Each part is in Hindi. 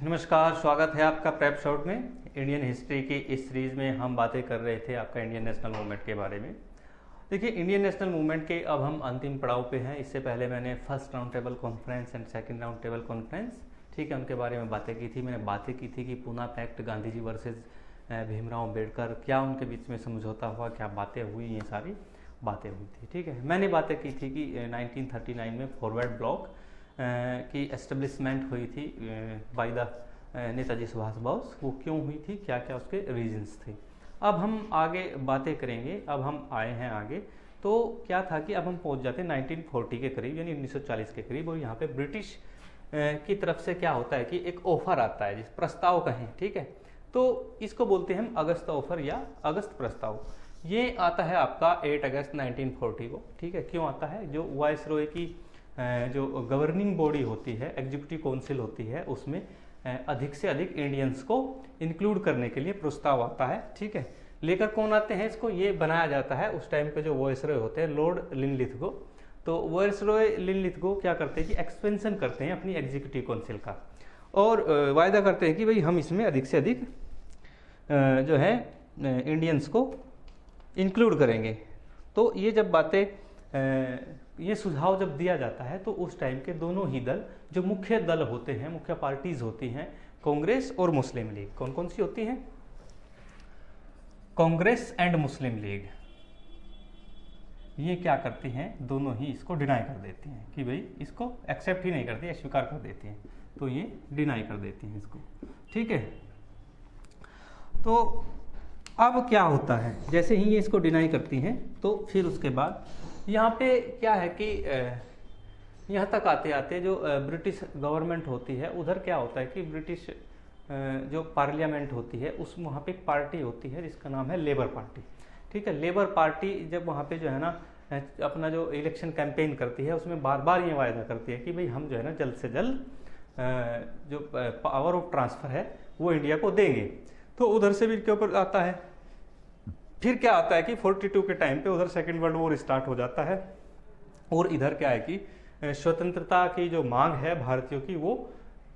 नमस्कार, स्वागत है आपका प्रेप शॉट में। इंडियन हिस्ट्री की इस सीरीज में हम बातें कर रहे थे आपका इंडियन नेशनल मूवमेंट के बारे में। देखिए, इंडियन नेशनल मूवमेंट के अब हम अंतिम पड़ाव पे हैं। इससे पहले मैंने first round table conference and second round table conference, ठीक है, उनके बारे में बातें की थी। मैंने बातें की थी कि Poona pact, Gandhi G versus Bhimrao Ambedkar, क्या उनके बीच में समझौता हुआ, क्या बातें हुई, ये सारी बातें हुई थी। ठीक है, मैंने बातें की थी कि 1939 में फॉरवर्ड ब्लॉक की एस्टेब्लिशमेंट हुई थी बाय द नेताजी सुभाष बोस। वो क्यों हुई थी, क्या क्या उसके रीजंस थे। अब हम आगे बातें करेंगे। अब हम आए हैं आगे, तो क्या था कि अब हम पहुंच जाते हैं 1940 के करीब, यानी 1940 के करीब। और यहाँ पे ब्रिटिश की तरफ से क्या होता है कि एक ऑफर आता है, जिस प्रस्ताव कहें, ठीक है, तो इसको बोलते हैं हम अगस्त ऑफर या अगस्त प्रस्ताव। ये आता है आपका 8 अगस्त 1940 को। ठीक है, क्यों आता है? जो वायसरॉय की जो गवर्निंग बॉडी होती है, एग्जीक्यूटिव काउंसिल होती है, उसमें अधिक से अधिक इंडियंस को इंक्लूड करने के लिए प्रस्ताव आता है। ठीक है, लेकर कौन आते हैं इसको? ये बनाया जाता है उस टाइम पे जो वायसरॉय होते हैं, लॉर्ड लिनलिथगो। तो वायसरॉय लिनलिथगो क्या करते हैं कि एक्सपेंशन करते हैं अपनी एग्जीक्यूटिव काउंसिल का, और वायदा करते हैं कि भाई हम इसमें अधिक से अधिक जो है इंडियंस को इंक्लूड करेंगे। तो ये जब बातें, ये सुझाव जब दिया जाता है, तो उस टाइम के दोनों ही दल, जो मुख्य दल होते हैं, मुख्य पार्टीज होती हैं, कांग्रेस और मुस्लिम लीग। कौन कौन सी होती हैं? Congress and Muslim league. ये क्या करती हैं? दोनों ही इसको डिनाई कर देती हैं कि भाई इसको एक्सेप्ट ही नहीं करती, अस्वीकार कर देती हैं। तो ये डिनाई कर देती हैं इसको। ठीक है, तो अब क्या होता है, जैसे ही ये इसको डिनाई करती हैं, तो फिर उसके बाद यहाँ पे क्या है कि यहाँ तक आते आते जो ब्रिटिश गवर्नमेंट होती है, उधर क्या होता है कि ब्रिटिश जो पार्लियामेंट होती है, उस वहाँ पे एक पार्टी होती है जिसका नाम है लेबर पार्टी। ठीक है, लेबर पार्टी जब वहाँ पे जो है ना अपना जो इलेक्शन कैंपेन करती है, उसमें बार बार ये वायदा करती है कि भाई हम जो है ना जल्द से जल्द जो पावर ऑफ ट्रांसफर है वो इंडिया को देंगे। तो उधर से भी के ऊपर आता है। फिर क्या आता है कि 42 के टाइम पे उधर सेकेंड वर्ल्ड वॉर स्टार्ट हो जाता है, और इधर क्या है कि स्वतंत्रता की जो मांग है भारतीयों की, वो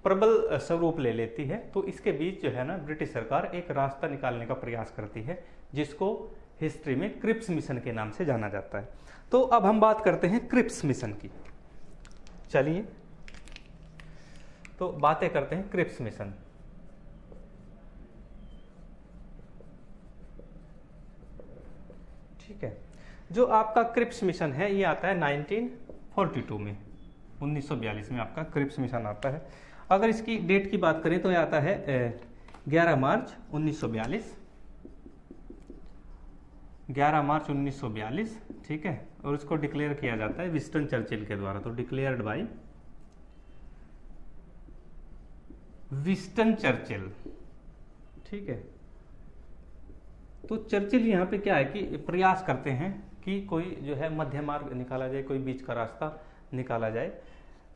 प्रबल स्वरूप ले लेती है। तो इसके बीच जो है ना ब्रिटिश सरकार एक रास्ता निकालने का प्रयास करती है, जिसको हिस्ट्री में क्रिप्स मिशन के नाम से जाना जाता है। तो अब हम बात करते हैं क्रिप्स मिशन की। चलिए, तो बातें करते हैं क्रिप्स मिशन। ठीक है, जो आपका क्रिप्स मिशन है ये आता है 1942 में, 1942 में आपका क्रिप्स मिशन आता है। अगर इसकी डेट की बात करें तो ये आता है 11 मार्च 1942, 11 मार्च 1942। ठीक है, और इसको डिक्लेयर किया जाता है विंस्टन चर्चिल के द्वारा। तो डिक्लेयर्ड बाय विंस्टन चर्चिल। ठीक है, तो चर्चिल यहाँ पे क्या है कि प्रयास करते हैं कि कोई जो है मध्य मार्ग निकाला जाए, कोई बीच का रास्ता निकाला जाए।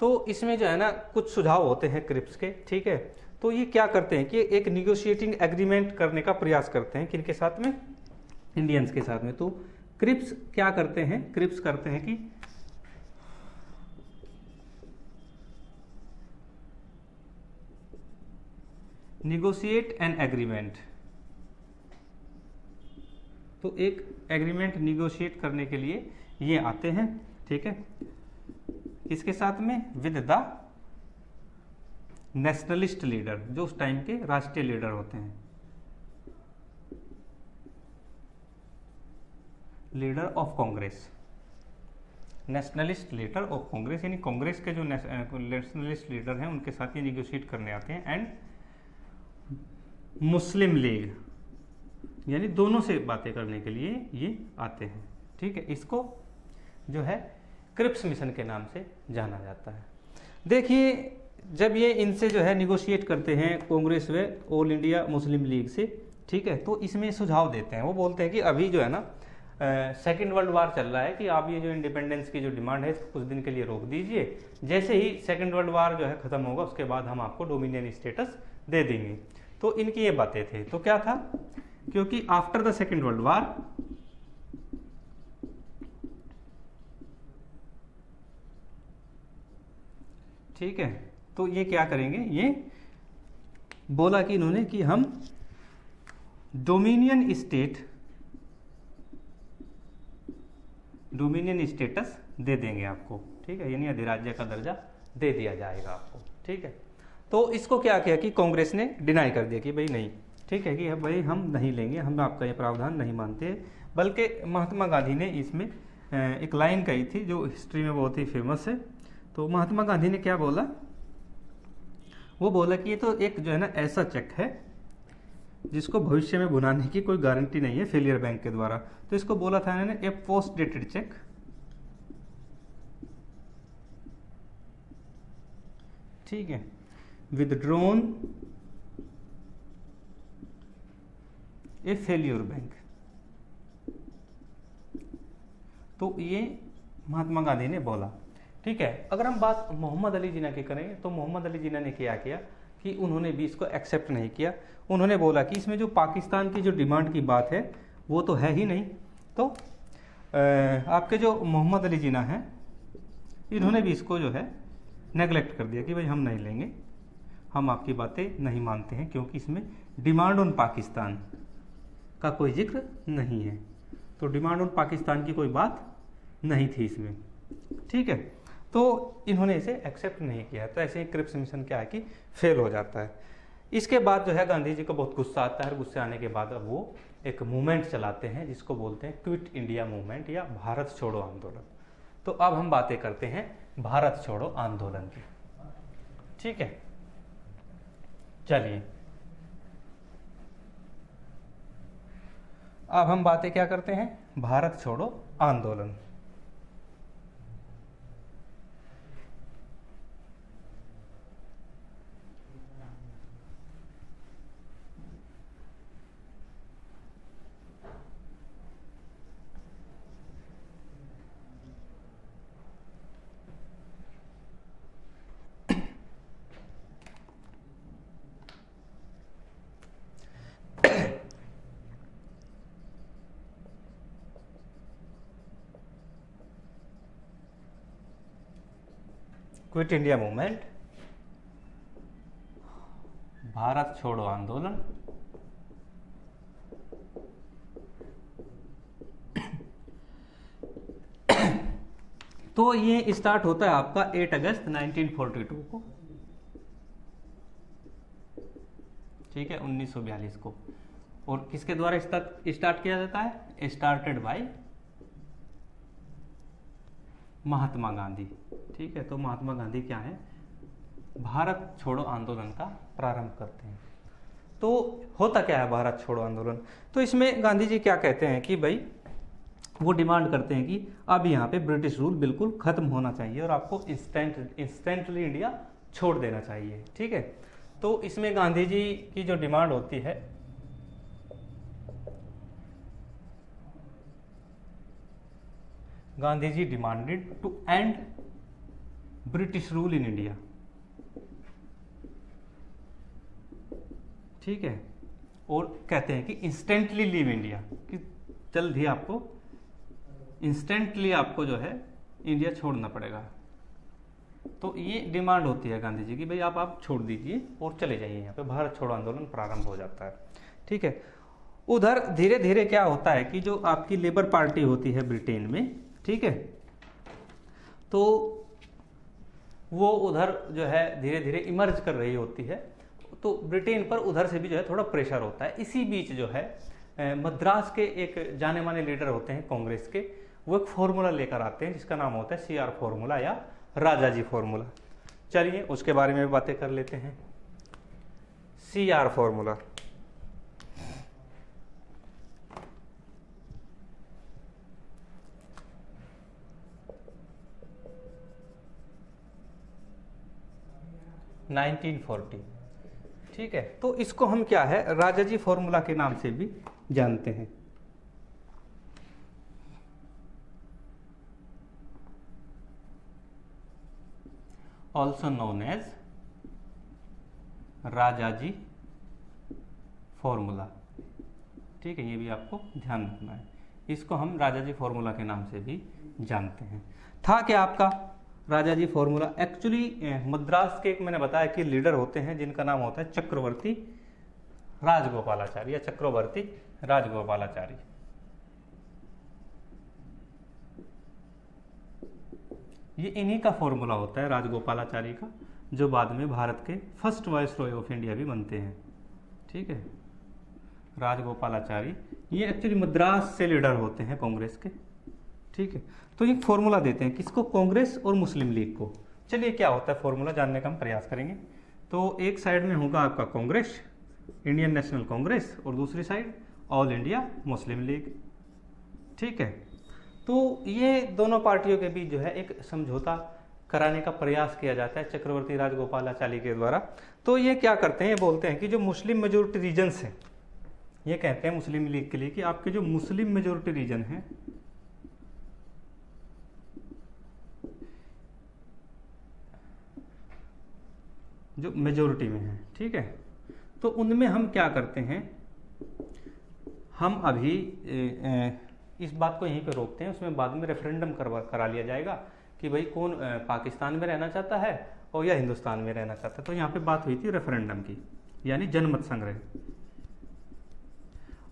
तो इसमें जो है ना कुछ सुझाव होते हैं क्रिप्स के। ठीक है, तो ये क्या करते हैं कि एक निगोशिएटिंग एग्रीमेंट करने का प्रयास करते हैं, किनके साथ में? इंडियंस के साथ में। तो क्रिप्स क्या करते हैं? क्रिप्स करते हैं कि निगोशिएट एन एग्रीमेंट। तो एक एग्रीमेंट निगोशिएट करने के लिए ये आते हैं। ठीक है, इसके साथ में विद द नेशनलिस्ट लीडर, जो उस टाइम के राष्ट्रीय लीडर होते हैं, leader of Congress, nationalist leader of Congress, यानी कांग्रेस के जो नेशनलिस्ट लीडर हैं उनके साथ ये निगोशिएट करने आते हैं। एंड मुस्लिम लीग, यानी दोनों से बातें करने के लिए ये आते हैं। ठीक है, इसको जो है क्रिप्स मिशन के नाम से जाना जाता है। देखिए, जब ये इनसे जो है निगोशिएट करते हैं कांग्रेस व ऑल इंडिया मुस्लिम लीग से, ठीक है, तो इसमें सुझाव देते हैं। वो बोलते हैं कि अभी जो है ना सेकेंड वर्ल्ड वार चल रहा है, कि आप ये जो इंडिपेंडेंस की जो डिमांड है इसको कुछ दिन के लिए रोक दीजिए। जैसे ही सेकेंड वर्ल्ड वार जो है खत्म होगा, उसके बाद हम आपको डोमिनियन स्टेटस दे देंगे। तो इनकी ये बातें थे। तो क्या था, क्योंकि after the second world war ठीक है, तो ये क्या करेंगे, ये बोला कि इन्होंने कि हम डोमिनियन स्टेटस दे देंगे आपको, ठीक है, यानी अधिराज्य का दर्जा दे दिया जाएगा आपको, ठीक है। तो इसको क्या किया कि कांग्रेस ने डिनाई कर दिया कि भाई नहीं, ठीक है, कि भाई हम नहीं लेंगे, हम आपका ये प्रावधान नहीं मानते। बल्कि महात्मा गांधी ने इसमें एक लाइन कही थी जो हिस्ट्री में बहुत ही फेमस है। तो महात्मा गांधी ने क्या बोला, वो बोला कि ये तो एक जो है ना ऐसा चेक है जिसको भविष्य में भुनाने की कोई गारंटी नहीं है फेलियर बैंक के द्वारा। तो इसको बोला था इन्होंने ए पोस्ट डेटेड चेक, ठीक है, विदड्रॉन ए फेलियर बैंक। तो ये महात्मा गांधी ने बोला, ठीक है। अगर हम बात मोहम्मद अली जिन्ना की करें तो मोहम्मद अली जिन्ना ने क्या किया कि उन्होंने भी इसको एक्सेप्ट नहीं किया। उन्होंने बोला कि इसमें जो पाकिस्तान की जो डिमांड की बात है वो तो है ही नहीं। तो आपके जो मोहम्मद अली जिन्ना हैं इन्होंने भी इसको जो है नेगलेक्ट कर दिया कि भाई हम नहीं लेंगे, हम आपकी बातें नहीं मानते हैं, क्योंकि इसमें डिमांड ऑन पाकिस्तान का कोई जिक्र नहीं है। तो डिमांड ऑन पाकिस्तान की कोई बात नहीं थी इसमें, ठीक है। तो इन्होंने इसे एक्सेप्ट नहीं किया। तो ऐसे ही क्रिप्स मिशन क्या है कि फेल हो जाता है। इसके बाद जो है गांधी जी को बहुत गुस्सा आता है, और गुस्से आने के बाद अब वो एक मूवमेंट चलाते हैं जिसको बोलते हैं क्विट इंडिया मूवमेंट या भारत छोड़ो आंदोलन। तो अब हम बातें करते हैं भारत छोड़ो आंदोलन की, ठीक है। चलिए अब हम बातें क्या करते हैं, भारत छोड़ो आंदोलन। क्विट इंडिया मूवमेंट, भारत छोड़ो आंदोलन। तो ये स्टार्ट होता है आपका 8 अगस्त 1942 को, ठीक है, 1942 को। और किसके द्वारा स्टार्ट किया जाता है, स्टार्टेड बाय महात्मा गांधी, ठीक है। तो महात्मा गांधी क्या है, भारत छोड़ो आंदोलन का प्रारंभ करते हैं। तो होता क्या है भारत छोड़ो आंदोलन, तो इसमें गांधी जी क्या कहते हैं कि भाई वो डिमांड करते हैं कि अब यहाँ पे ब्रिटिश रूल बिल्कुल खत्म होना चाहिए और आपको इंस्टेंटली इंडिया छोड़ देना चाहिए, ठीक है। तो इसमें गांधी जी की जो डिमांड होती है, Gandhi ji demanded to end British rule in India, ठीक है। और कहते हैं कि इंस्टेंटली लीव इंडिया, कि जल्द ही आपको इंस्टेंटली आपको जो है इंडिया छोड़ना पड़ेगा। तो ये डिमांड होती है गांधी जी की, भाई आप छोड़ दीजिए और चले जाइए, यहाँ पे भारत छोड़ो आंदोलन प्रारंभ हो जाता है, ठीक है। उधर धीरे धीरे क्या होता है कि जो आपकी लेबर पार्टी होती है ब्रिटेन में, ठीक है, तो वो उधर जो है धीरे धीरे इमर्ज कर रही होती है। तो ब्रिटेन पर उधर से भी जो है थोड़ा प्रेशर होता है। इसी बीच जो है मद्रास के एक जाने माने लीडर होते हैं कांग्रेस के, वो एक फॉर्मूला लेकर आते हैं जिसका नाम होता है CR फॉर्मूला या राजाजी फॉर्मूला। चलिए उसके बारे में बातें कर लेते हैं। CR फॉर्मूला, ठीक है। तो इसको हम क्या है, राजाजी फॉर्मूला के नाम से भी जानते हैं। Also known as Rajaji formula, ठीक है, ये भी आपको ध्यान रखना है। इसको हम राजाजी फॉर्मूला के नाम से भी जानते हैं। था क्या आपका राजा जी फॉर्मूला एक्चुअली मद्रास के एक मैंने बताया कि लीडर होते हैं जिनका नाम होता है चक्रवर्ती राजगोपालाचारी या चक्रवर्ती राजगोपालाचारी। ये इन्हीं का फॉर्मूला होता है राजगोपालाचारी का, जो बाद में भारत के फर्स्ट वायसरॉय ऑफ इंडिया भी बनते हैं। ठीक है, राजगोपालाचारी ये एक्चुअली मद्रास से लीडर होते हैं कांग्रेस के। ठीक है, तो ये फॉर्मूला देते हैं किसको, कांग्रेस और मुस्लिम लीग को। चलिए क्या होता है फॉर्मूला जानने का हम प्रयास करेंगे। तो एक साइड में होगा आपका कांग्रेस, इंडियन नेशनल कांग्रेस, और दूसरी side all India Muslim league. ठीक है, तो ये दोनों पार्टियों के बीच जो है एक समझौता कराने का प्रयास किया जाता है चक्रवर्ती राजगोपालाचारी के द्वारा। तो ये क्या करते हैं, ये बोलते हैं कि जो मुस्लिम मेजोरिटी रीजन्स हैं, ये कहते हैं मुस्लिम लीग के लिए कि आपके जो मुस्लिम मेजोरिटी रीजन है, जो मेजोरिटी में है, ठीक है, तो उनमें हम क्या करते हैं, हम अभी इस बात को यहीं पे रोकते हैं, उसमें बाद में रेफरेंडम करा लिया जाएगा कि भाई कौन पाकिस्तान में रहना चाहता है और या हिंदुस्तान में रहना चाहता है। तो यहाँ पे बात हुई थी रेफरेंडम की, यानी जनमत संग्रह।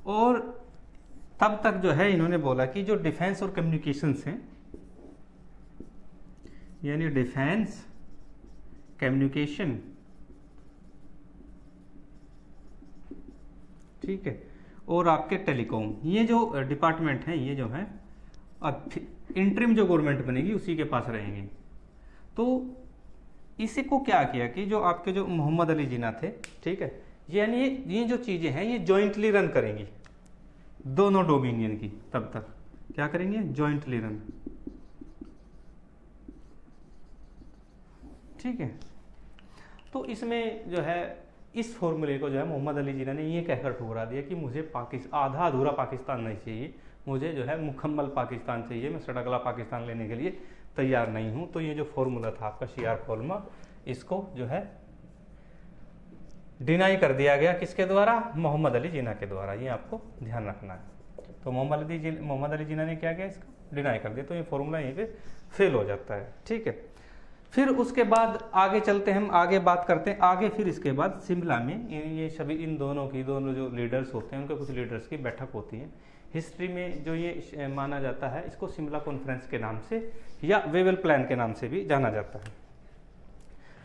और तब तक जो है इन्होंने बोला कि जो डिफेंस और कम्युनिकेशंस हैं, यानी डिफेंस, कम्युनिकेशन, ठीक है, और आपके टेलीकॉम, ये जो डिपार्टमेंट हैं, ये जो है अब इंटरिम जो गवर्नमेंट बनेगी उसी के पास रहेंगे। तो इसी को क्या किया कि जो आपके जो मोहम्मद अली जिन्ना थे, ठीक है, यानी ये जो चीजें हैं ये जॉइंटली रन करेंगी दोनों डोमिनियन की। तब तक क्या करेंगे, जॉइंटली रन। ठीक है, तो इसमें जो है इस फॉर्मूले को जो है मोहम्मद अली जिन्ना ने ये कहकर ठुकरा दिया कि मुझे आधा अधूरा पाकिस्तान नहीं चाहिए, मुझे जो है मुकम्मल पाकिस्तान चाहिए, मैं सड़कला पाकिस्तान लेने के लिए तैयार नहीं हूं। तो ये जो फॉर्मूला था आपका शियार फॉर्मूला, इसको जो है डिनाई कर दिया गया, किसके द्वारा, मोहम्मद अली जिन्ना के द्वारा। ये आपको ध्यान रखना है। तो मोहम्मद अली जिन्ना ने क्या किया, इसको डिनाई कर दिया, तो ये फॉर्मूला यहीं पे फेल हो जाता है। ठीक है, फिर उसके बाद आगे चलते हैं, हम आगे बात करते हैं आगे। फिर इसके बाद शिमला में ये सभी इन दोनों जो लीडर्स होते हैं उनके कुछ लीडर्स की बैठक होती है। हिस्ट्री में जो ये माना जाता है, इसको शिमला कॉन्फ्रेंस के नाम से या वेवेल प्लान के नाम से भी जाना जाता है।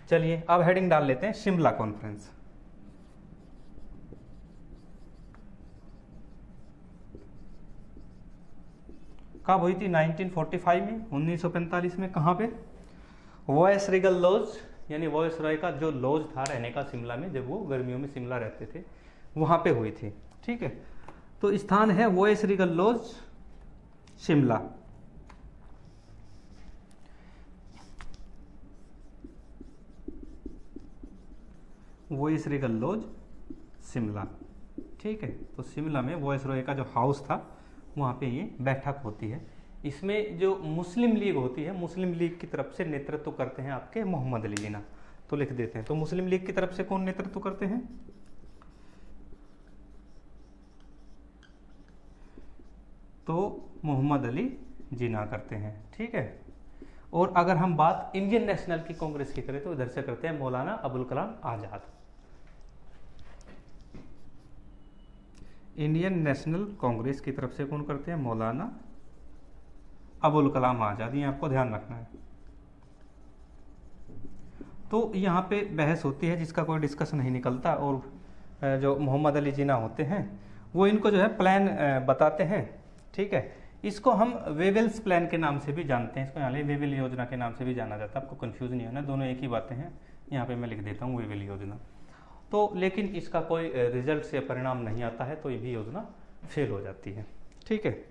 चलिए अब हेडिंग डाल लेते हैं, शिमला कॉन्फ्रेंस। कब हुई थी, 1945 में, 1945 में। कहाँ पे, वॉयस रीगल लॉज, यानी वॉयस रॉय का जो लॉज था रहने का शिमला में, जब वो गर्मियों में शिमला रहते थे, वहां पे हुई थी। ठीक है, तो स्थान है viceregal lodge Shimla. Viceregal lodge Shimla. ठीक है, तो शिमला में वॉयस रॉय का जो हाउस था वहां पे ये बैठक होती है। इसमें जो मुस्लिम लीग होती है, मुस्लिम लीग की तरफ से नेतृत्व करते हैं आपके मोहम्मद अली जिन्ना। तो लिख देते हैं, तो मुस्लिम लीग की तरफ से कौन नेतृत्व करते हैं, तो मोहम्मद अली जिन्ना करते हैं। ठीक है, और अगर हम बात इंडियन नेशनल की कांग्रेस की करें तो इधर से करते हैं मौलाना अबुल कलाम आजाद। इंडियन नेशनल कांग्रेस की तरफ से कौन करते हैं, मौलाना अबुल कलाम आजाद। ये आपको ध्यान रखना है। तो यहाँ पे बहस होती है जिसका कोई डिस्कशन नहीं निकलता, और जो मोहम्मद अली जिन्ना होते हैं वो इनको जो है प्लान बताते हैं। ठीक है, इसको हम वेवेल्स प्लान के नाम से भी जानते हैं, इसको यहाँ वेवेल योजना के नाम से भी जाना जाता है। आपको कंफ्यूज नहीं होना, दोनों एक ही बातें हैं। यहाँ पे मैं लिख देता हूँ वेवेल योजना। तो लेकिन इसका कोई रिजल्ट से परिणाम नहीं आता है, तो ये भी योजना फेल हो जाती है। ठीक है,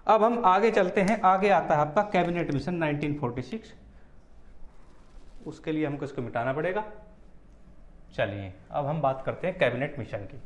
अब हम आगे चलते हैं। आगे आता है आपका कैबिनेट मिशन 1946। उसके लिए हमको इसको मिटाना पड़ेगा। चलिए अब हम बात करते हैं कैबिनेट मिशन की।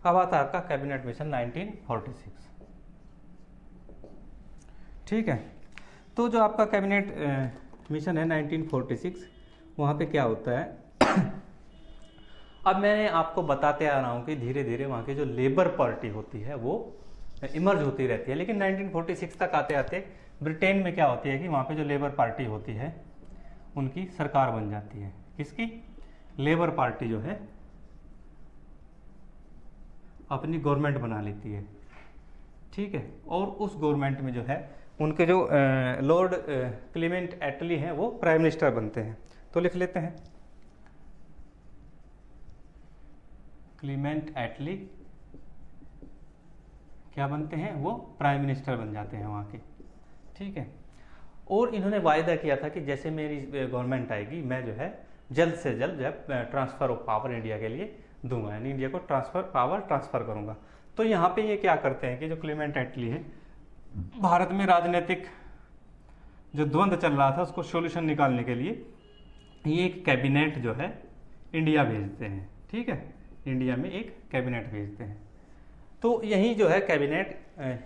अब आता है आपका कैबिनेट मिशन 1946। ठीक है, तो जो आपका कैबिनेट मिशन है 1946, वहाँ पे क्या होता है अब मैंने आपको बताते आ रहा हूँ कि धीरे धीरे वहाँ की जो लेबर पार्टी होती है वो इमर्ज होती रहती है, लेकिन 1946 तक आते आते ब्रिटेन में क्या होती है कि वहाँ पे जो लेबर पार्टी होती है उनकी सरकार बन जाती है। किसकी? लेबर पार्टी जो है अपनी गवर्नमेंट बना लेती है। ठीक है, और उस गवर्नमेंट में जो है उनके जो लॉर्ड क्लीमेंट एटली हैं वो प्राइम मिनिस्टर बनते हैं। तो लिख लेते हैं, क्लीमेंट एटली क्या बनते हैं? वो प्राइम मिनिस्टर बन जाते हैं वहाँ के। ठीक है, और इन्होंने वायदा किया था कि जैसे मेरी गवर्नमेंट आएगी मैं जो है जल्द से जल्द जो है ट्रांसफर ऑफ पावर इंडिया के लिए दूंगा, यानी इंडिया को पावर ट्रांसफर करूंगा। तो यहाँ पे ये क्या करते हैं कि जो क्लीमेंट एटली है, भारत में राजनीतिक जो द्वंद्व चल रहा था उसको सॉल्यूशन निकालने के लिए ये एक कैबिनेट जो है इंडिया भेजते हैं। ठीक है, इंडिया में एक कैबिनेट भेजते हैं। तो यही जो है कैबिनेट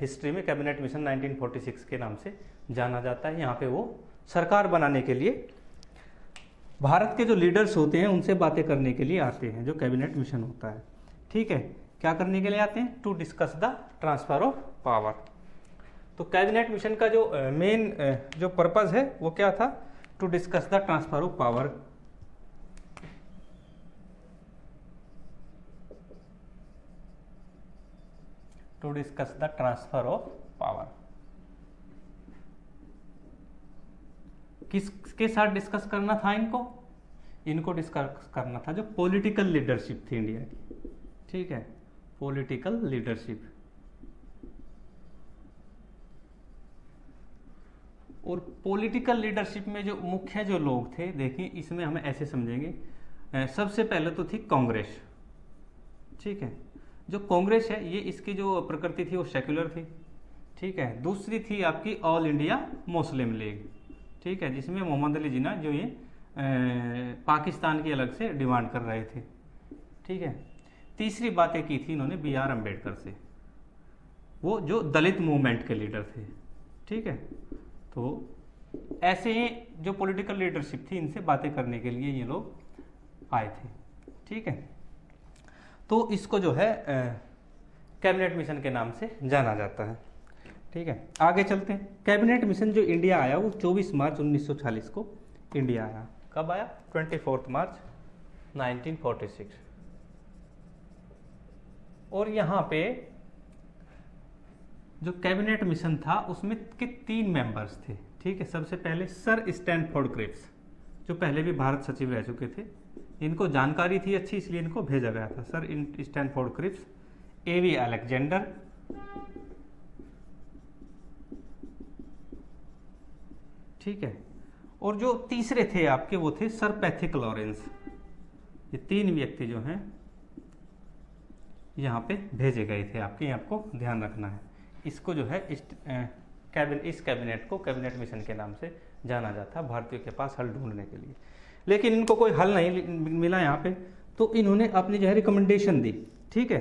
हिस्ट्री में कैबिनेट मिशन 1946 के नाम से जाना जाता है। यहाँ पे वो सरकार बनाने के लिए भारत के जो लीडर्स होते हैं उनसे बातें करने के लिए आते हैं, जो कैबिनेट मिशन होता है। ठीक है, क्या करने के लिए आते हैं? To discuss the transfer of power. तो कैबिनेट मिशन का जो मेन जो पर्पस है वो क्या था? To discuss the transfer of power. To discuss the transfer of power. किसके साथ डिस्कस करना था इनको? इनको डिस्कस करना था जो पॉलिटिकल लीडरशिप थी इंडिया की। ठीक है, पॉलिटिकल लीडरशिप। और पॉलिटिकल लीडरशिप में जो मुख्य जो लोग थे, देखिए इसमें हमें ऐसे समझेंगे, सबसे पहले तो थी कांग्रेस। ठीक है, जो कांग्रेस है ये इसकी जो प्रकृति थी वो सेक्युलर थी। ठीक है, दूसरी थी आपकी ऑल इंडिया मुस्लिम लीग। ठीक है, जिसमें मोहम्मद अली जिन्ना जो ये पाकिस्तान की अलग से डिमांड कर रहे थे। ठीक है, तीसरी बातें की थी इन्होंने BR अम्बेडकर से, वो जो दलित मूवमेंट के लीडर थे। ठीक है, तो ऐसे जो पॉलिटिकल लीडरशिप थी इनसे बातें करने के लिए ये लोग आए थे। ठीक है, तो इसको जो है कैबिनेट मिशन के नाम से जाना जाता है। ठीक है, आगे चलते हैं। कैबिनेट मिशन जो इंडिया आया वो 24 मार्च 1940 को इंडिया आया। कब आया? 24 मार्च 1946। और यहाँ पे जो कैबिनेट मिशन था उसमें के 3 मेंबर्स थे। ठीक है, सबसे पहले सर स्टैनफोर्ड क्रिप्स, जो पहले भी भारत सचिव रह चुके थे। इनको जानकारी थी अच्छी, इसलिए इनको भेजा गया था। Sir Stanford Cripps, AV Alexander, ठीक है, और जो तीसरे थे आपके वो थे सर पैथिक लॉरेंस। ये 3 व्यक्ति जो हैं यहाँ पे भेजे गए थे आपके, आपको ध्यान रखना है। इसको जो है इस कैबिनेट को कैबिनेट मिशन के नाम से जाना जाता है, भारतीयों के पास हल ढूंढने के लिए। लेकिन इनको कोई हल नहीं मिला यहाँ पे, तो इन्होंने अपनी जो है रिकमेंडेशन दी। ठीक है,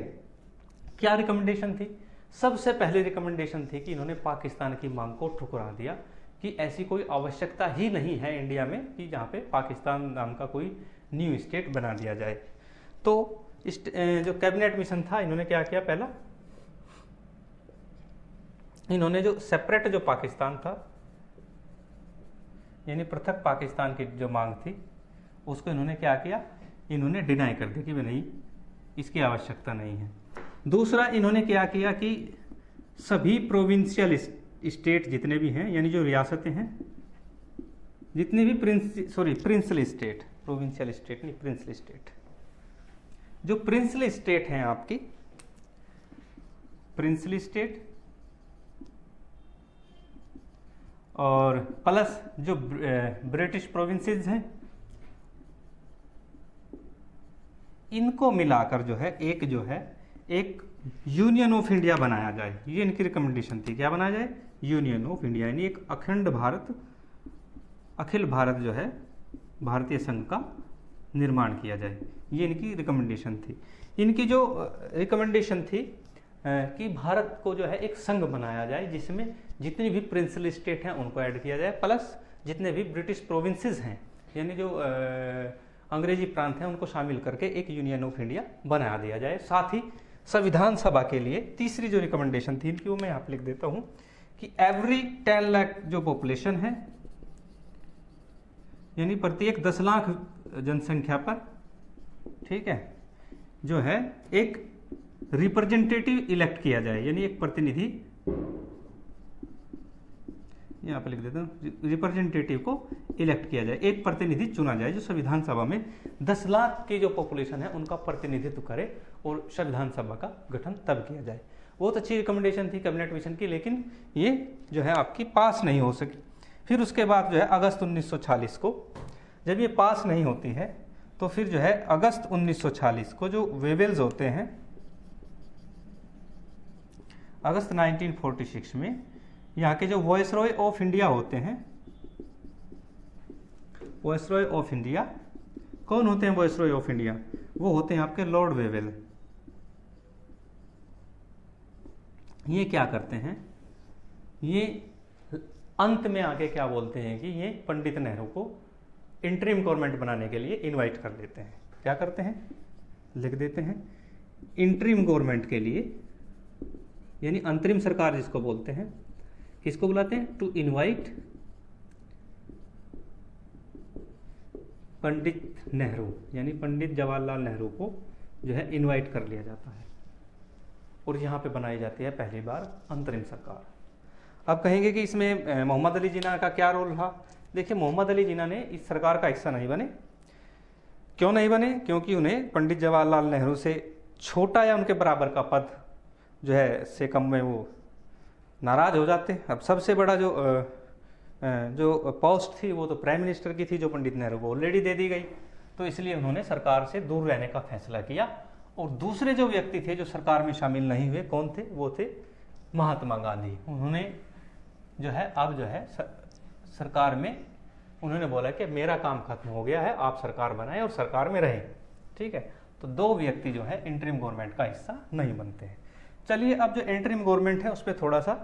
क्या रिकमेंडेशन थी? सबसे पहले रिकमेंडेशन थी कि इन्होंने पाकिस्तान की मांग को ठुकरा दिया कि ऐसी कोई आवश्यकता ही नहीं है इंडिया में कि जहाँ पे पाकिस्तान नाम का कोई न्यू स्टेट बना दिया जाए। तो इस जो कैबिनेट मिशन था इन्होंने क्या किया? पहला इन्होंने जो सेपरेट जो पाकिस्तान था, यानी पृथक पाकिस्तान की जो मांग थी उसको इन्होंने क्या किया? इन्होंने डिनाई कर दिया कि नहीं, इसकी आवश्यकता नहीं है। दूसरा इन्होंने क्या किया कि सभी प्रोविंशियल स्टेट जितने भी हैं, यानी जो रियासतें हैं, जितने भी प्रिंसली स्टेट, प्रोविंशियल स्टेट नहीं, प्रिंसली स्टेट, जो प्रिंसली स्टेट हैं आपकी, प्रिंसली स्टेट और प्लस जो ब्रिटिश प्रोविंसेस हैं, इनको मिलाकर जो है एक यूनियन ऑफ इंडिया बनाया जाए। ये इनकी रिकमेंडेशन थी। क्या बनाया जाए? यूनियन ऑफ इंडिया, यानी एक अखंड भारत, अखिल भारत जो है भारतीय संघ का निर्माण किया जाए। ये इनकी रिकमेंडेशन थी। इनकी जो रिकमेंडेशन थी कि भारत को जो है एक संघ बनाया जाए जिसमें जितनी भी प्रिंसिपल स्टेट हैं उनको ऐड किया जाए, प्लस जितने भी ब्रिटिश प्रोविंसेस हैं यानी जो अंग्रेजी प्रांत हैं उनको शामिल करके एक यूनियन ऑफ इंडिया बना दिया जाए। साथ ही संविधान सभा के लिए तीसरी जो रिकमेंडेशन थी इनकी वो मैं यहाँ पे लिख देता हूँ कि एवरी 10 लाख जो पॉपुलेशन है यानी प्रत्येक 10 लाख जनसंख्या पर, ठीक है, जो है एक रिप्रेजेंटेटिव इलेक्ट किया जाए यानी एक प्रतिनिधि, यहाँ पे लिख देता हूँ, रिप्रेजेंटेटिव को इलेक्ट किया जाए, एक प्रतिनिधि चुना जाए जो संविधान सभा में 10 लाख की जो पॉपुलेशन है उनका प्रतिनिधित्व करे और संविधान सभा का गठन तब किया जाए। बहुत अच्छी रिकमेंडेशन थी कैबिनेट मिशन की, लेकिन ये जो है आपकी पास नहीं हो सकी। फिर उसके बाद जो है अगस्त 1946 को जब ये पास नहीं होती है तो फिर जो है अगस्त 1946 को जो वेवेल्स होते हैं, अगस्त 1946 में यहाँ के जो वॉइसरॉय ऑफ इंडिया होते हैं, वॉइसरॉय ऑफ इंडिया कौन होते हैं? वॉइसरॉय ऑफ इंडिया वो होते हैं आपके लॉर्ड वेवेल। ये क्या करते हैं, ये अंत में आके क्या बोलते हैं कि ये पंडित नेहरू को इंटरिम गवर्नमेंट बनाने के लिए इनवाइट कर लेते हैं। क्या करते हैं, लिख देते हैं, इंटरिम गवर्नमेंट के लिए यानी अंतरिम सरकार जिसको बोलते हैं, किसको बुलाते हैं? टू इनवाइट पंडित नेहरू यानी पंडित जवाहरलाल नेहरू को जो है इनवाइट कर लिया जाता है और यहाँ पे बनाई जाती है पहली बार अंतरिम सरकार। अब कहेंगे कि इसमें मोहम्मद अली जिन्ना का क्या रोल रहा? देखिए, मोहम्मद अली जिन्ना ने इस सरकार का हिस्सा नहीं बने। क्यों नहीं बने? क्योंकि उन्हें पंडित जवाहरलाल नेहरू से छोटा या उनके बराबर का पद जो है से कम में वो नाराज हो जाते। अब सबसे बड़ा जो पोस्ट थी वो तो प्राइम मिनिस्टर की थी जो पंडित नेहरू को ऑलरेडी दे दी गई, तो इसलिए उन्होंने सरकार से दूर रहने का फैसला किया। और दूसरे जो व्यक्ति थे जो सरकार में शामिल नहीं हुए, कौन थे? वो थे महात्मा गांधी। उन्होंने जो है अब जो है सरकार में उन्होंने बोला कि मेरा काम खत्म हो गया है, आप सरकार बनाएं और सरकार में रहें। ठीक है, तो दो व्यक्ति जो है इंटरिम गवर्नमेंट का हिस्सा नहीं बनते हैं। चलिए, अब जो इंटरिम गवर्नमेंट है उस पर थोड़ा सा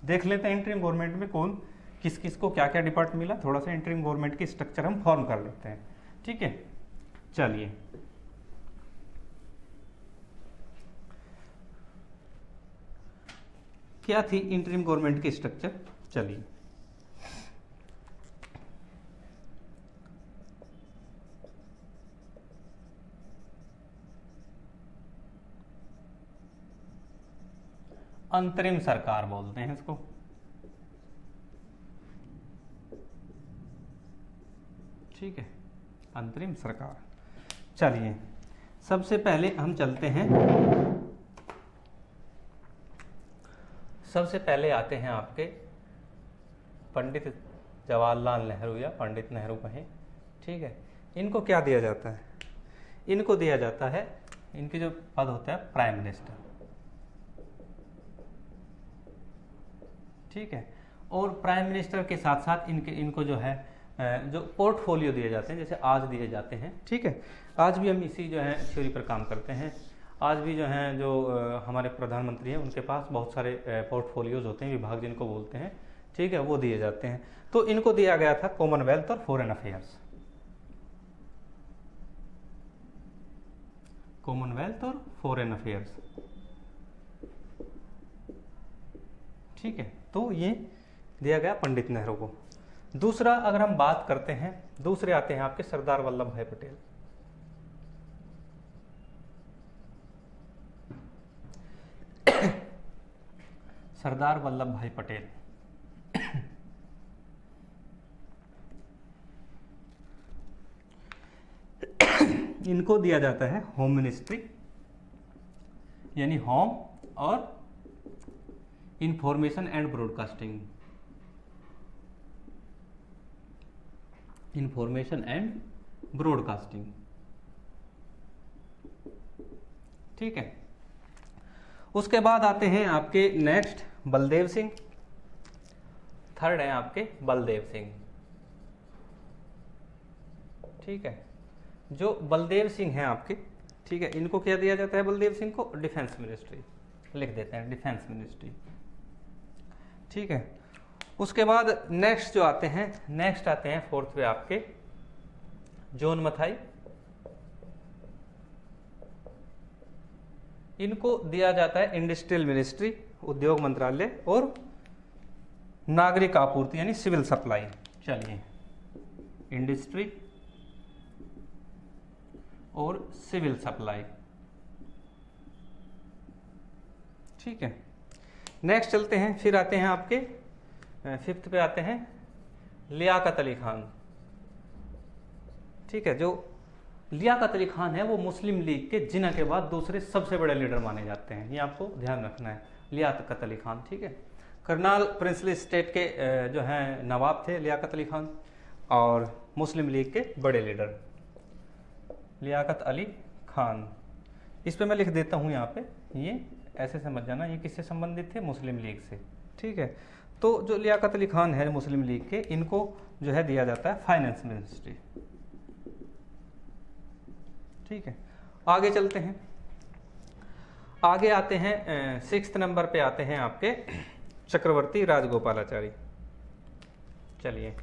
देख लेते हैं इंटरिम गवर्नमेंट में कौन किस किस को क्या क्या डिपार्टमेंट मिला। थोड़ा सा इंटरिम गवर्नमेंट की स्ट्रक्चर हम फॉर्म कर लेते हैं। ठीक है, चलिए क्या थी इंटरिम गवर्नमेंट की स्ट्रक्चर? चलिए, अंतरिम सरकार बोलते हैं इसको। ठीक है, अंतरिम सरकार। चलिए, सबसे पहले हम चलते हैं, सबसे पहले आते हैं आपके पंडित जवाहरलाल नेहरू या पंडित नेहरू कहें। ठीक है, इनको क्या दिया जाता है? इनको दिया जाता है, इनके जो पद होता है प्राइम मिनिस्टर। ठीक है, और प्राइम मिनिस्टर के साथ साथ इनको जो है जो पोर्टफोलियो दिए जाते हैं, जैसे आज दिए जाते हैं। ठीक है, आज भी हम इसी जो है थ्योरी पर काम करते हैं। आज भी जो हैं जो हमारे प्रधानमंत्री हैं उनके पास बहुत सारे पोर्टफोलियोज होते हैं, विभाग जिनको बोलते हैं। ठीक है, वो दिए जाते हैं। तो इनको दिया गया था कॉमनवेल्थ और फॉरेन अफेयर्स। कॉमनवेल्थ और फॉरेन अफेयर्स। ठीक है, तो ये दिया गया पंडित नेहरू को। दूसरा अगर हम बात करते हैं, दूसरे आते हैं आपके सरदार वल्लभ भाई पटेल। सरदार वल्लभ भाई पटेल इनको दिया जाता है होम मिनिस्ट्री यानी होम और information and broadcasting. Information and broadcasting. ठीक है, उसके बाद आते हैं आपके नेक्स्ट बलदेव सिंह। थर्ड है आपके बलदेव सिंह। ठीक है, जो बलदेव सिंह हैं आपके, ठीक है, इनको क्या दिया जाता है, बलदेव सिंह को डिफेंस मिनिस्ट्री लिख देते हैं, डिफेंस मिनिस्ट्री, ठीक है। उसके बाद नेक्स्ट जो आते हैं, नेक्स्ट आते हैं फोर्थ पे आपके जॉन मथाई, इनको दिया जाता है इंडस्ट्रियल मिनिस्ट्री, उद्योग मंत्रालय और नागरिक आपूर्ति यानी सिविल सप्लाई। चलिए, इंडस्ट्री और सिविल सप्लाई, ठीक है। नेक्स्ट चलते हैं, फिर आते हैं आपके फिफ्थ पे आते हैं लियाकत अली खान, ठीक है। जो लियाकत अली खान है वो मुस्लिम लीग के जिन्ना के बाद दूसरे सबसे बड़े लीडर माने जाते हैं, ये आपको ध्यान रखना है, लियाकत अली खान, ठीक है। करनाल प्रिंसली स्टेट के जो हैं नवाब थे लियाकत अली खान, और मुस्लिम लीग के बड़े लीडर लियाकत अली खान। इस पे मैं लिख देता हूँ यहाँ पे, ये ऐसे समझ जाना, ये किससे संबंधित थे, मुस्लिम लीग से, ठीक है। तो जो लियाकत अली खान है मुस्लिम लीग के, इनको जो है दिया जाता है फाइनेंस मिनिस्ट्री, ठीक है। आगे चलते हैं, आगे आते हैं सिक्स्थ नंबर पे आते हैं आपके चक्रवर्ती राजगोपालाचारी। चलिए,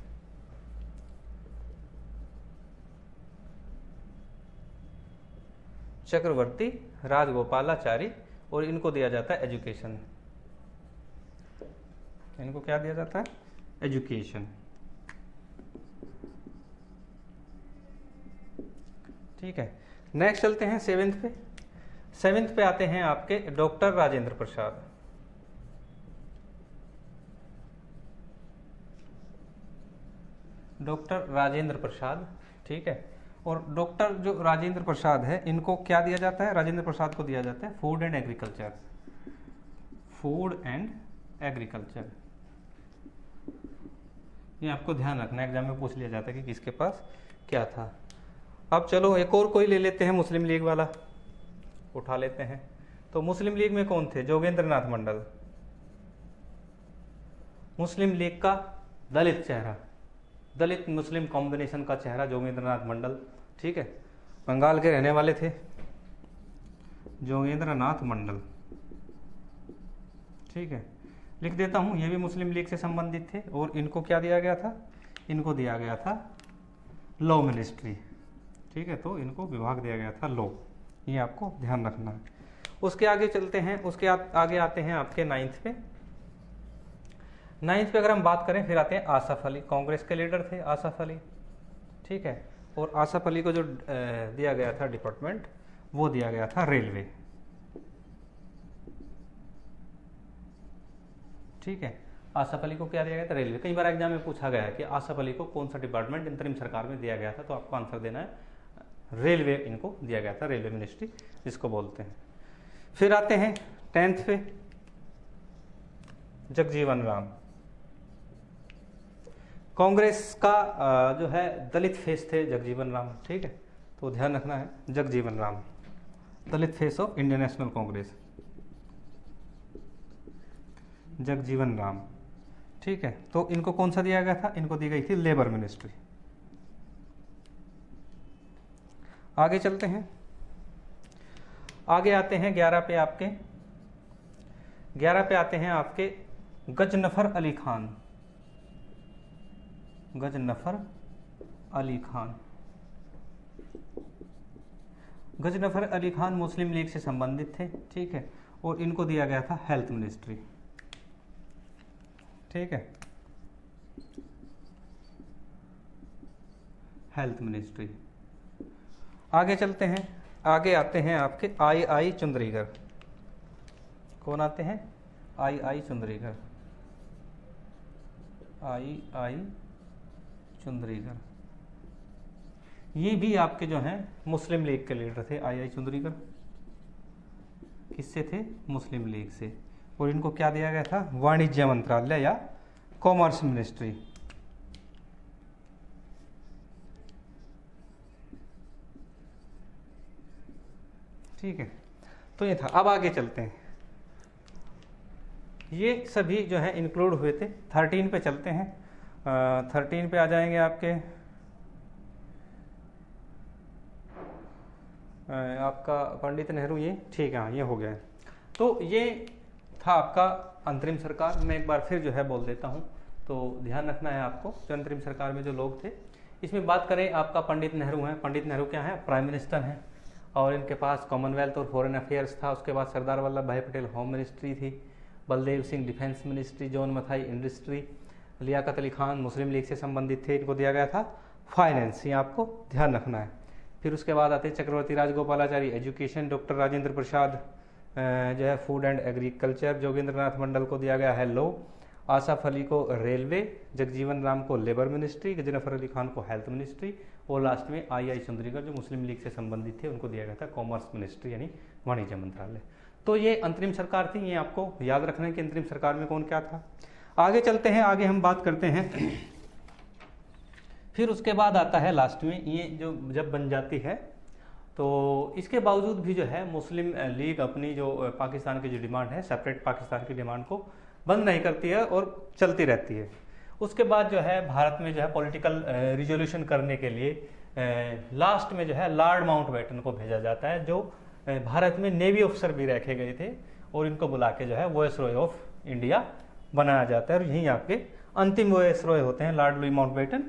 चक्रवर्ती राजगोपालाचारी, और इनको दिया जाता है एजुकेशन, इनको क्या दिया जाता है, एजुकेशन, ठीक है। नेक्स्ट चलते हैं सेवेंथ पे, सेवेंथ पे आते हैं आपके डॉक्टर राजेंद्र प्रसाद, डॉक्टर राजेंद्र प्रसाद, ठीक है। और डॉक्टर जो राजेंद्र प्रसाद है, इनको क्या दिया जाता है, राजेंद्र प्रसाद को दिया जाता है food and agriculture, food and agriculture, ये आपको ध्यान रखना, एग्जाम में पूछ लिया जाता है कि किसके पास क्या था। अब चलो एक और कोई ले लेते हैं, मुस्लिम लीग वाला उठा लेते हैं। तो मुस्लिम लीग में कौन थे, जोगेंद्र नाथ मंडल, मुस्लिम लीग का दलित चेहरा, दलित मुस्लिम कॉम्बिनेशन का चेहरा जोगेंद्र नाथ मंडल, ठीक है। बंगाल के रहने वाले थे जोगेंद्र नाथ मंडल, ठीक है, लिख देता हूं, ये भी मुस्लिम लीग से संबंधित थे। और इनको क्या दिया गया था, इनको दिया गया था लॉ मिनिस्ट्री, ठीक है। तो इनको विभाग दिया गया था लॉ, ये आपको ध्यान रखना है। उसके आगे चलते हैं, उसके आगे आते हैं आपके नाइन्थ पे। नाइन्थ पे अगर हम बात करें, फिर आते हैं आसफ अली, कांग्रेस के लीडर थे आसफ अली, ठीक है। और आसफ अली को जो दिया गया था डिपार्टमेंट, वो दिया गया था रेलवे, ठीक है। आसफ अली को क्या दिया गया था, रेलवे। कई बार एग्जाम में पूछा गया है कि आसफ अली को कौन सा डिपार्टमेंट इंतरिम सरकार में दिया गया था, तो आपको आंसर देना है रेलवे, इनको दिया गया था, रेलवे मिनिस्ट्री जिसको बोलते हैं। फिर आते हैं 10th पे जगजीवन राम, कांग्रेस का जो है दलित फेस थे जगजीवन राम, ठीक है। तो ध्यान रखना है, Jagjivan Ram Dalit face of Indian National Congress, Jagjivan Ram, ठीक है। तो इनको कौन सा दिया गया था, इनको दी गई थी लेबर मिनिस्ट्री। आगे चलते हैं, आगे आते हैं 11 पे आपके, 11 पे आते हैं आपके गजनफर अली खान, गजनफर अली खान, गजनफर अली खान मुस्लिम लीग से संबंधित थे, ठीक है। और इनको दिया गया था हेल्थ मिनिस्ट्री, ठीक है, हेल्थ मिनिस्ट्री। आगे चलते हैं, आगे आते हैं आपके आई चुंदरीगर, कौन आते हैं, आई चुंदरीगर, आई चुंदरीगर, ये भी आपके जो हैं मुस्लिम लीग के लीडर थे। आई चुंदरीगर किससे थे, मुस्लिम लीग से। और इनको क्या दिया गया था, वाणिज्य मंत्रालय या कॉमर्स मिनिस्ट्री, ठीक है। तो ये था। अब आगे चलते हैं, ये सभी जो है इंक्लूड हुए थे। 13 पे चलते हैं, 13 पे आ जाएंगे आपके आपका पंडित नेहरू, ये ठीक है, हाँ ये हो गया है। तो ये था आपका अंतरिम सरकार। मैं एक बार फिर जो है बोल देता हूँ, तो ध्यान रखना है आपको। जो अंतरिम सरकार में जो लोग थे, इसमें बात करें आपका पंडित नेहरू हैं। पंडित नेहरू क्या है? प्राइम मिनिस्टर हैं, और इनके पास कॉमनवेल्थ और फॉरेन अफेयर्स था। उसके बाद सरदार वल्लभ भाई पटेल होम मिनिस्ट्री थी, Baldev Singh defence ministry, John Mathai industry, Liaquat Ali Khan Muslim League से संबंधित थे, इनको दिया गया था फाइनेंस। ये आपको ध्यान रखना है। फिर उसके बाद आते हैं चक्रवर्ती राजगोपालाचारी एजुकेशन, डॉक्टर राजेंद्र प्रसाद जो है फूड एंड एग्रीकल्चर, जोगेंद्र नाथ मंडल को दिया गया है लॉ, आसफ अली को रेलवे, जगजीवन राम को लेबर मिनिस्ट्री, गजनफर अली खान को हेल्थ मिनिस्ट्री, और लास्ट में आई चंद्रिका जो मुस्लिम लीग से संबंधित थे उनको दिया गया था कॉमर्स मिनिस्ट्री यानी वाणिज्य मंत्रालय। तो ये अंतरिम सरकार थी। ये आपको याद रखना है कि अंतरिम सरकार में कौन क्या था। आगे चलते हैं, आगे हम बात करते हैं। फिर उसके बाद आता है लास्ट में, ये जो जब बन जाती है तो इसके बावजूद भी जो है मुस्लिम लीग अपनी जो पाकिस्तान की जो डिमांड है, सेपरेट पाकिस्तान की डिमांड को बंद नहीं करती है और चलती रहती है। उसके बाद जो है भारत में जो है पॉलिटिकल रिजोल्यूशन करने के लिए लास्ट में जो है लॉर्ड माउंटबेटन को भेजा जाता है, जो भारत में नेवी ऑफिसर भी रखे गए थे, और इनको बुला के जो है वायसरॉय ऑफ इंडिया बनाया जाता है। और यही आपके अंतिम वायसरॉय होते हैं लॉर्ड लुई माउंटबेटन।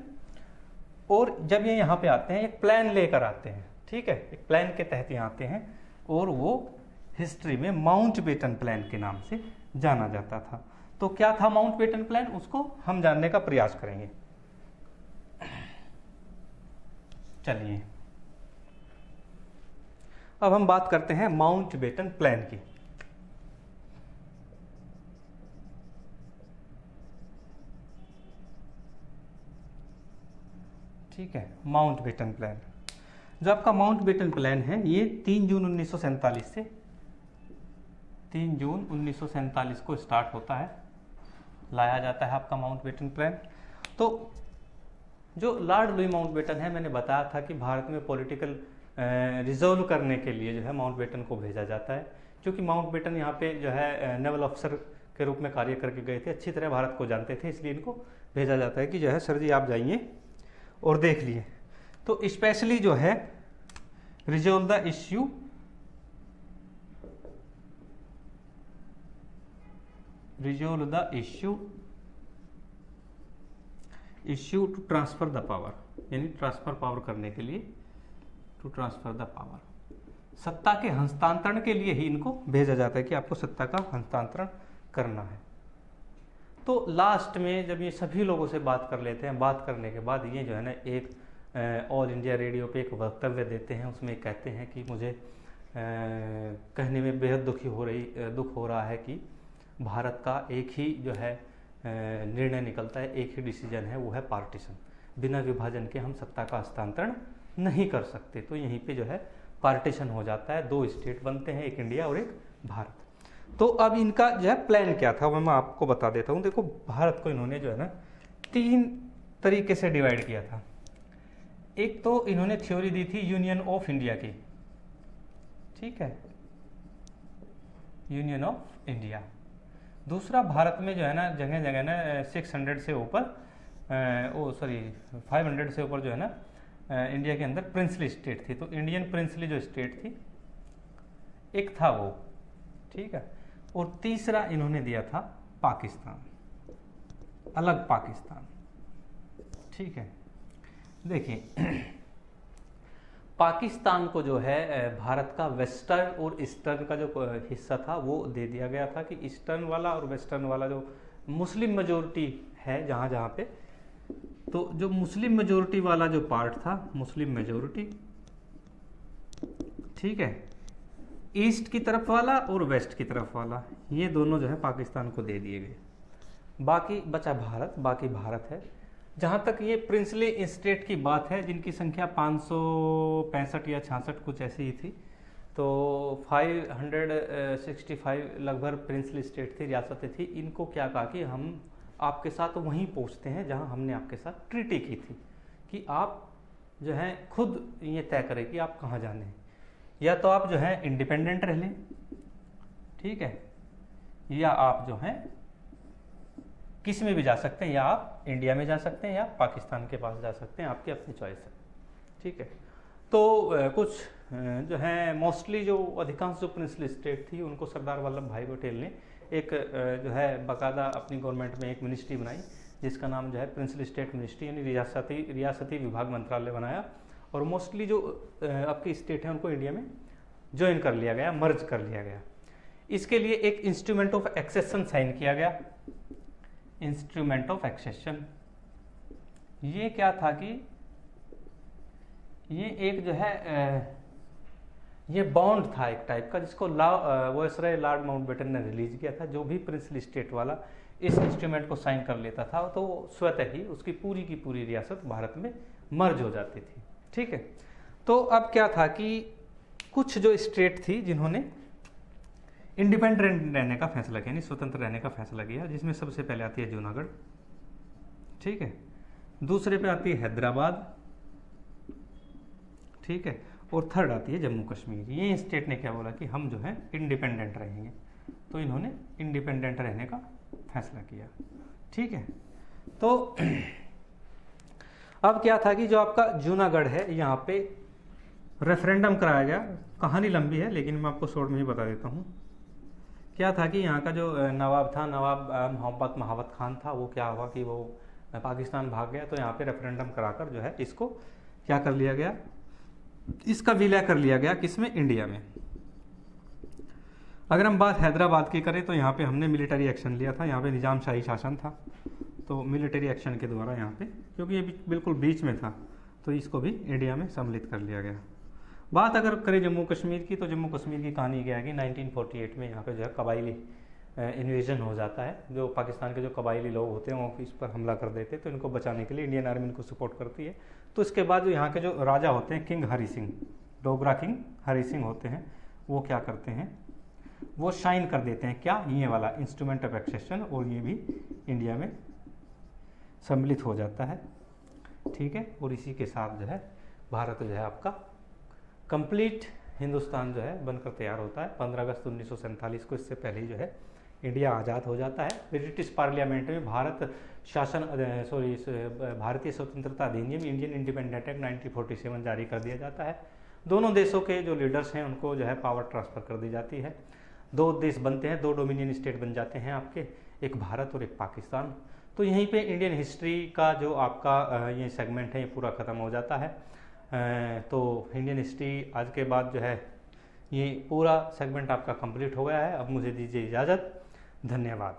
और जब ये यहाँ पे आते हैं एक प्लान लेकर आते हैं, ठीक है, एक प्लान के तहत यहाँ आते हैं, और वो हिस्ट्री में माउंटबेटन प्लान के नाम से जाना जाता था। तो क्या था माउंटबेटन प्लान, उसको हम जानने का प्रयास करेंगे। चलिए अब हम बात करते हैं माउंटबेटन प्लान की। ठीक है, माउंटबेटन प्लान, जो आपका माउंटबेटन प्लान है ये 3 जून 1947 से 3 जून 1947 को स्टार्ट होता है, लाया जाता है आपका माउंटबेटन प्लान। तो जो लॉर्ड लुई माउंटबेटन है, मैंने बताया था कि भारत में पॉलिटिकल रिजोल्व करने के लिए जो है माउंटबेटन को भेजा जाता है, क्योंकि माउंटबेटन यहाँ पे जो है नेवल ऑफिसर के रूप में कार्य करके गए थे, अच्छी तरह भारत को जानते थे, इसलिए इनको भेजा जाता है कि जो है सर जी आप जाइए और देख लिए। तो स्पेशली जो है resolve the issue to transfer the power, यानी ट्रांसफर पावर करने के लिए, टू ट्रांसफर द पावर, सत्ता के हस्तांतरण के लिए ही इनको भेजा जाता है कि आपको सत्ता का हस्तांतरण करना है। तो लास्ट में जब ये सभी लोगों से बात कर लेते हैं, बात करने के बाद ये जो है ना एक ऑल इंडिया रेडियो पे एक वक्तव्य देते हैं। उसमें कहते हैं कि मुझे कहने में बेहद दुख हो रहा है कि भारत का एक ही जो है निर्णय निकलता है, एक ही डिसीजन है, वो है पार्टीशन। बिना विभाजन के हम सत्ता का हस्तांतरण नहीं कर सकते। तो यहीं पे जो है पार्टीशन हो जाता है, 2 स्टेट बनते हैं, एक इंडिया और एक भारत। तो अब इनका जो है प्लान क्या था वो मैं आपको बता देता हूँ। देखो, भारत को इन्होंने जो है ना 3 तरीके से डिवाइड किया था। एक तो इन्होंने थ्योरी दी थी यूनियन ऑफ इंडिया की, ठीक है, यूनियन ऑफ इंडिया। दूसरा, भारत में जो है ना जगह जगह ना 600 से ऊपर 500 से ऊपर जो है ना इंडिया के अंदर प्रिंसली स्टेट थी। तो इंडियन प्रिंसली जो स्टेट थी एक था वो, ठीक है। और तीसरा इन्होंने दिया था पाकिस्तान, अलग पाकिस्तान, ठीक है। देखिए पाकिस्तान को जो है भारत का वेस्टर्न और ईस्टर्न का जो हिस्सा था वो दे दिया गया था कि ईस्टर्न वाला और वेस्टर्न वाला जो मुस्लिम मेजोरिटी है जहाँ जहाँ पे, तो जो मुस्लिम मेजोरिटी वाला जो पार्ट था, मुस्लिम मेजोरिटी, ठीक है, ईस्ट की तरफ वाला और वेस्ट की तरफ वाला, ये दोनों जो है पाकिस्तान को दे दिए गए। बाकी बचा भारत, बाकी भारत है। जहाँ तक ये प्रिंसली स्टेट की बात है, जिनकी संख्या 565 या 66 कुछ ऐसी ही थी, तो 565 लगभग प्रिंसली स्टेट थी, रियासतें थी। इनको क्या कहा कि हम आपके साथ वहीं पहुँचते हैं जहाँ हमने आपके साथ ट्रीटी की थी, कि आप जो है खुद ये तय करें कि आप कहाँ जाने हैं, या तो आप जो है इंडिपेंडेंट रह लें, ठीक है, या आप जो है किस में भी जा सकते हैं, या आप इंडिया में जा सकते हैं या पाकिस्तान के पास जा सकते हैं, आपकी अपनी चॉइस है, ठीक है। तो कुछ जो है मोस्टली जो अधिकांश जो प्रिंसली स्टेट थी उनको सरदार वल्लभ भाई पटेल ने एक जो है बाकायदा अपनी गवर्नमेंट में एक मिनिस्ट्री बनाई, जिसका नाम जो है प्रिंसली स्टेट मिनिस्ट्री यानी रियासती विभाग मंत्रालय बनाया। और मोस्टली जो आपकी स्टेट है उनको इंडिया में ज्वाइन कर लिया गया, मर्ज कर लिया गया। इसके लिए एक इंस्ट्रूमेंट ऑफ एक्सेशन साइन किया गया। इंस्ट्रूमेंट ऑफ एक्सेशन ये क्या था कि ये एक जो है ये बॉन्ड था एक टाइप का, जिसको वायसराय लॉर्ड माउंटबेटन ने रिलीज किया था। जो भी प्रिंसली स्टेट वाला इस इंस्ट्रूमेंट को साइन कर लेता था तो वो स्वतः ही उसकी पूरी की पूरी रियासत भारत में मर्ज हो जाती थी। ठीक है, तो अब क्या था कि कुछ जो स्टेट थी जिन्होंने इंडिपेंडेंट रहने का फैसला किया, यानी स्वतंत्र रहने का फैसला किया, जिसमें सबसे पहले आती है जूनागढ़, ठीक है, दूसरे पे आती है हैदराबाद, ठीक है, और थर्ड आती है जम्मू कश्मीर। ये स्टेट ने क्या बोला कि हम जो है इंडिपेंडेंट रहेंगे, तो इन्होंने इंडिपेंडेंट रहने का फैसला किया। ठीक है, तो अब क्या था कि जो आपका जूनागढ़ है यहाँ पे रेफरेंडम कराया गया। कहानी लंबी है लेकिन मैं आपको शॉर्ट में ही बता देता हूँ। क्या था कि यहाँ का जो नवाब था, नवाब मोहम्मद महावत खान था, वो क्या हुआ कि वो पाकिस्तान भाग गया, तो यहाँ पे रेफरेंडम कराकर जो है इसको क्या कर लिया गया, इसका विलय कर लिया गया, किसमें, इंडिया में। अगर हम बात हैदराबाद की करें तो यहाँ पे हमने मिलिट्री एक्शन लिया था। यहाँ पे निजाम शाही शासन था, तो मिलिट्री एक्शन के द्वारा यहाँ पे, क्योंकि ये बिल्कुल बीच में था, तो इसको भी इंडिया में सम्मिलित कर लिया गया। बात अगर करें जम्मू कश्मीर की, तो जम्मू कश्मीर की कहानी क्या है कि 1948 में यहाँ पे जो है कबायली इन्वेजन हो जाता है। जो पाकिस्तान के जो कबायली लोग होते हैं वो इस पर हमला कर देते हैं, तो इनको बचाने के लिए इंडियन आर्मी इनको सपोर्ट करती है। तो इसके बाद जो यहाँ के जो राजा होते हैं, किंग हरि सिंह, डोगरा किंग हरि सिंह होते हैं, वो क्या करते हैं, वो साइन कर देते हैं क्या, ये वाला इंस्ट्रूमेंट ऑफ एक्सेशन, और ये भी इंडिया में सम्मिलित हो जाता है। ठीक है, और इसी के साथ जो है भारत जो है आपका कंप्लीट हिंदुस्तान जो है बनकर तैयार होता है। 15 अगस्त 1947 को, इससे पहले ही जो है इंडिया आज़ाद हो जाता है। ब्रिटिश पार्लियामेंट में भारतीय स्वतंत्रता अधिनियम इंडियन इंडिपेंडेंट एक्ट 1947 जारी कर दिया जाता है। दोनों देशों के जो लीडर्स हैं उनको जो है पावर ट्रांसफर कर दी जाती है। दो देश बनते हैं, दो डोमिनियन स्टेट बन जाते हैं आपके, एक भारत और एक पाकिस्तान। तो यहीं पे इंडियन हिस्ट्री का जो आपका ये सेगमेंट है ये पूरा ख़त्म हो जाता है। तो इंडियन हिस्ट्री आज के बाद जो है ये पूरा सेगमेंट आपका कंप्लीट हो गया है। अब मुझे दीजिए इजाज़त, धन्यवाद।